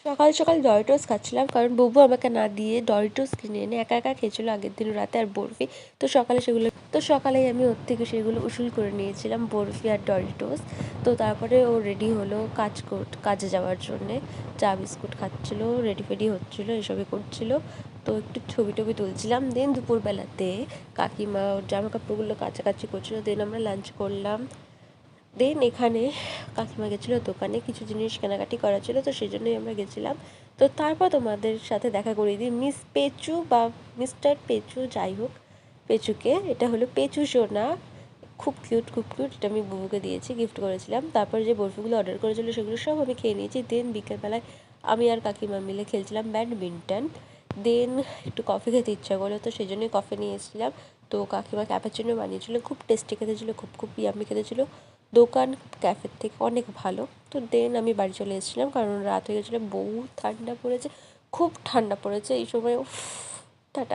সকাল সকাল ডরিটোস খাচ্ছিলাম, কারণ বুবু আমাকে না দিয়ে ডরিটোস কিনে এনে একা একা খেয়েছিল আগের দিন রাতে আর বরফি। তো সকালেই আমি ওর থেকে সেগুলো উসুল করে নিয়েছিলাম, বরফি আর ডরিটোস। তো তারপরে ও রেডি হলো কাজে যাওয়ার জন্যে। চা বিস্কুট খাচ্ছিল, রেডি ফেডি হচ্ছিলো, এসবই করছিল। তো একটু ছবি টবি তুলছিলাম। দেন দুপুরবেলাতে কাকিমা ওর জামা কাপড়গুলো কাচাকাচি করছিলো। দেন আমরা লাঞ্চ করলাম। দেন এখানে কাকিমা গেছিলো দোকানে, কিছু জিনিস কেনাকাটি করা ছিল, তো সেই জন্যই আমরা গেছিলাম। তো তারপর তোমাদের সাথে দেখা করিয়ে দিই মিস পেচু বা মিস্টার পেচু, যাই হোক পেচুকে। এটা হলো পেচু সোনা, খুব কিউট খুব কিউট। এটা আমি বুবুকে দিয়েছি, গিফট করেছিলাম। তারপর যে বরফিগুলো অর্ডার করেছিল সেগুলো সব আমি খেয়ে নিয়েছি। দেন বিকেলবেলায় আমি আর কাকিমা মিলে খেলছিলাম ব্যাডমিন্টন। দেন একটু কফি খেতে ইচ্ছা করলো, তো সেই জন্যই কফি নিয়ে এসেছিলাম। তো কাকিমা ক্যাপাচিনো বানিয়েছিল, খুব টেস্টি খেতে ছিল, খুব খুব ইয়াম্মি খেতে ছিল, দোকান ক্যাফের থেকে অনেক ভালো। তো দেন আমি বাড়ি চলে এসেছিলাম, কারণ রাত হয়ে গেছিলো, বহু ঠান্ডা পড়েছে, খুব ঠান্ডা পড়েছে এই সময়। টাটা।